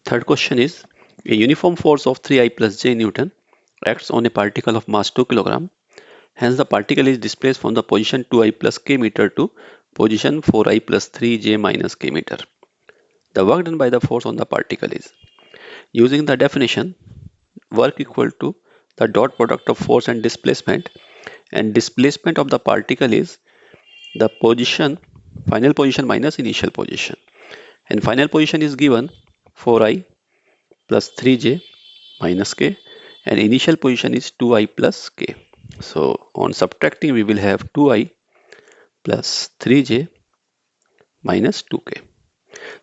Third question is, a uniform force of 3I plus j Newton acts on a particle of mass 2 kg. Hence, the particle is displaced from the position 2I plus k meter to position 4I plus 3j minus k meter. The work done by the force on the particle is, using the definition, work equal to the dot product of force and displacement of the particle is the position, final position minus initial position, and final position is given 4I plus 3j minus k, and initial position is 2I plus k. So on subtracting we will have 2I plus 3j minus 2k.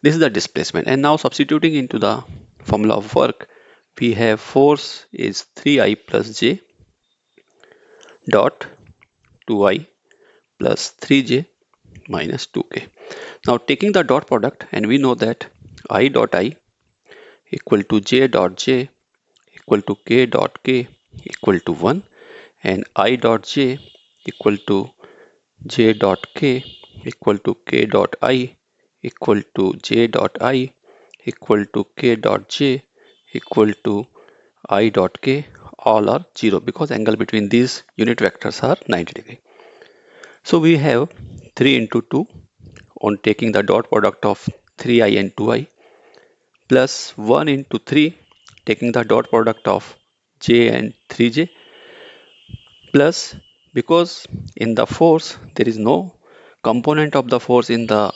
This is the displacement, and now substituting into the formula of work, we have force is 3I plus j dot 2I plus 3j minus 2k. Now taking the dot product, and we know that I dot I equal to j dot j equal to k dot k equal to 1, and I dot j equal to j dot k equal to k dot I equal to j dot I equal to k dot j equal to I dot k, all are 0 because angle between these unit vectors are 90 degree. So we have 3 into 2 on taking the dot product of 3I and 2I, plus 1 into 3 taking the dot product of j and 3j, plus because in the force there is no component of the force in the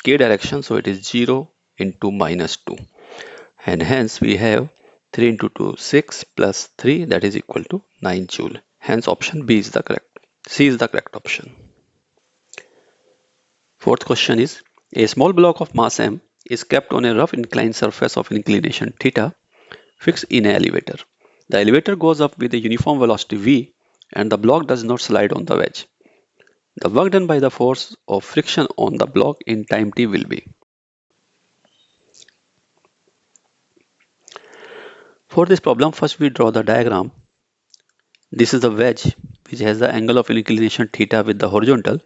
k direction, so it is 0 into minus 2, and hence we have 3 into 2 6 plus 3, that is equal to 9 joule. Hence option B is the correct, C is the correct option. Fourth question is, a small block of mass m is kept on a rough inclined surface of inclination theta fixed in an elevator. The elevator goes up with a uniform velocity v and the block does not slide on the wedge. The work done by the force of friction on the block in time t will be. For this problem, first we draw the diagram. This is the wedge which has the angle of inclination theta with the horizontal.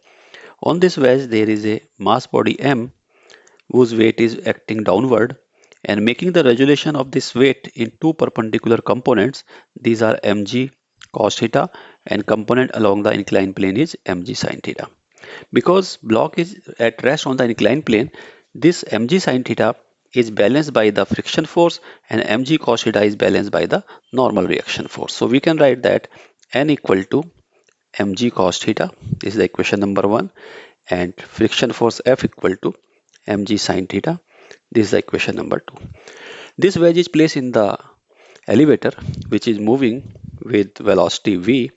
On this wedge there is a mass body m whose weight is acting downward and making the resolution of this weight in two perpendicular components. These are mg cos theta and component along the inclined plane is mg sin theta. Because block is at rest on the inclined plane, this mg sin theta is balanced by the friction force and mg cos theta is balanced by the normal reaction force. So we can write that n equal to mg cos theta, this is the equation number 1, and friction force F equal to mg sin theta, this is the equation number 2. This wedge is placed in the elevator which is moving with velocity v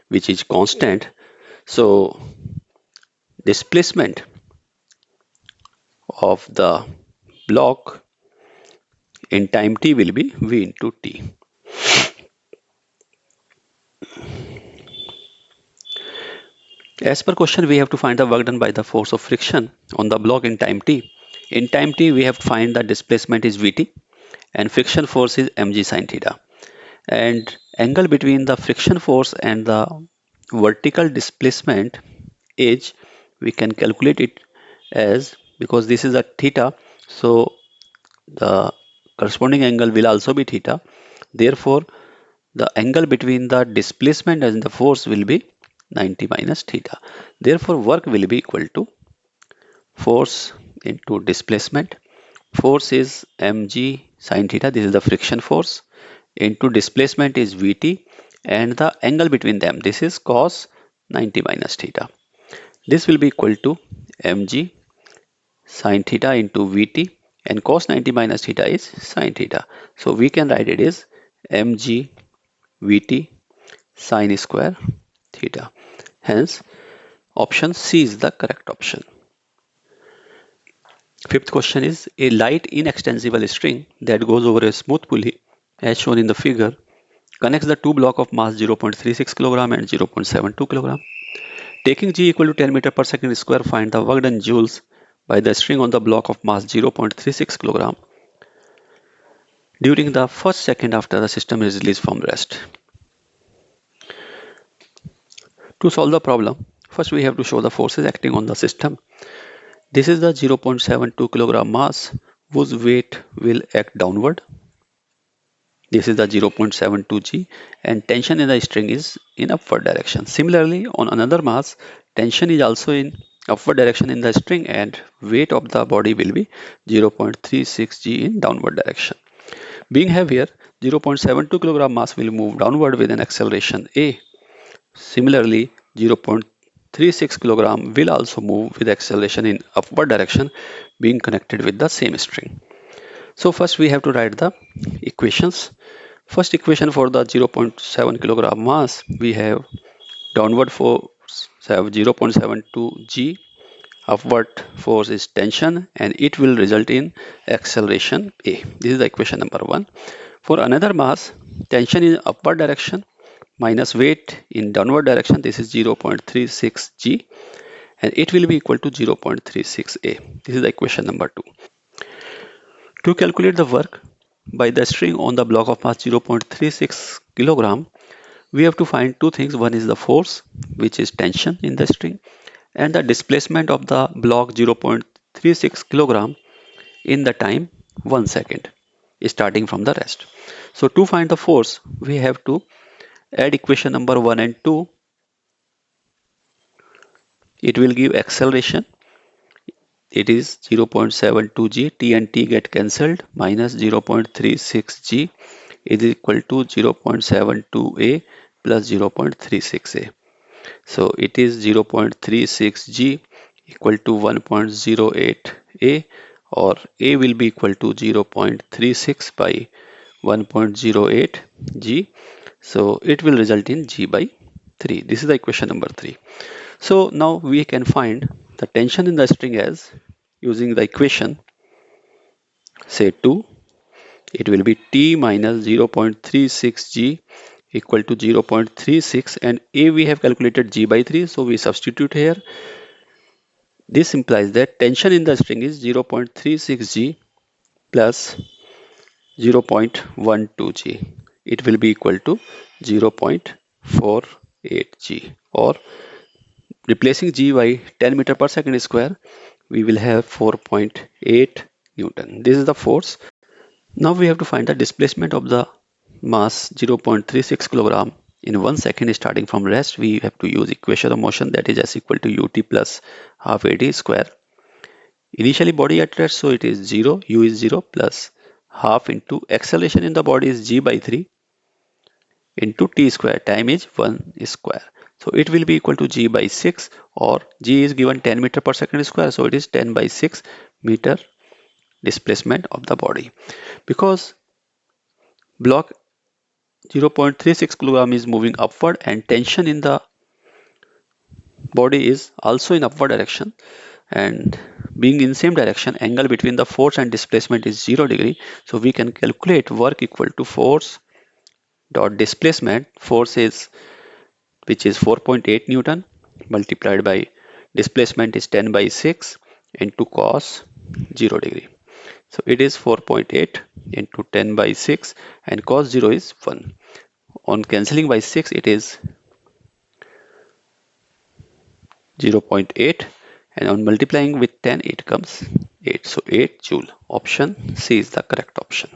which is constant. So displacement of the block in time t will be v into t. As per question, we have to find the work done by the force of friction on the block in time t. In time t, we have to find the displacement is vt and friction force is mg sin theta. And angle between the friction force and the vertical displacement is, we can calculate it as, because this is a theta, so the corresponding angle will also be theta. Therefore, the angle between the displacement and the force will be 90 minus theta. Therefore, work will be equal to force into displacement. Force is mg sin theta, this is the friction force, into displacement is vt, and the angle between them, this is cos 90 minus theta. This will be equal to mg sin theta into vt, and cos 90 minus theta is sin theta. So we can write it is mg vt sin square theta. Hence option C is the correct option. Fifth question is, a light inextensible string that goes over a smooth pulley as shown in the figure connects the two blocks of mass 0.36 kg and 0.72 kg. Taking g equal to 10 meter per second square, find the work done joules by the string on the block of mass 0.36 kg during the first second after the system is released from rest. To solve the problem, first we have to show the forces acting on the system. This is the 0.72 kg mass whose weight will act downward. This is the 0.72 g, and tension in the string is in upward direction. Similarly, on another mass, tension is also in upward direction in the string and weight of the body will be 0.36 g in downward direction. Being heavier, 0.72 kg mass will move downward with an acceleration a. Similarly, 0.36 kg will also move with acceleration in upward direction being connected with the same string. So first we have to write the equations. First equation for the 0.7 kg mass, we have downward force have 0.72 g, upward force is tension, and it will result in acceleration a. This is the equation number 1. For another mass, tension in upward direction minus weight in downward direction, this is 0.36 g, and it will be equal to 0.36 a. This is the equation number 2. To calculate the work by the string on the block of mass 0.36 kg, we have to find two things. One is the force, which is tension in the string, and the displacement of the block 0.36 kg in the time 1 second, starting from the rest. So to find the force, we have to add equation number 1 and 2. It will give acceleration. It is 0.72 g, t and t get cancelled, minus 0.36 g is equal to 0.72 a plus 0.36 a. So it is 0.36 g equal to 1.08 a, or a will be equal to 0.36 by 1.08 g. So it will result in g by 3. This is the equation number 3. So now we can find the tension in the string as using the equation, say 2, it will be t minus 0.36 g equal to 0.36, and a we have calculated g by 3, so we substitute here. This implies that tension in the string is 0.36 g plus 0.12 g. It will be equal to 0.48 g, or replacing g by 10 meter per second square, we will have 4.8 Newton. This is the force. Now we have to find the displacement of the mass 0.36 kg in 1 second starting from rest. We have to use equation of motion, that is s equal to ut plus half ad square. Initially body at rest, so it is 0, u is 0 plus half into acceleration in the body is g by 3 into t square, time is 1 square. So it will be equal to g by 6, or g is given 10 meter per second square, so it is 10 by 6 meter displacement of the body. Because block 0.36 kg is moving upward and tension in the body is also in upward direction, and being in same direction, angle between the force and displacement is 0 degree. So we can calculate work equal to force dot displacement. Force is, which is 4.8 Newton, multiplied by displacement is 10 by 6 into cos 0 degree. So it is 4.8 into 10 by 6, and cos 0 is 1. On cancelling by 6, it is 0.8, and on multiplying with 10, it comes 8. So 8 joule. Option C is the correct option.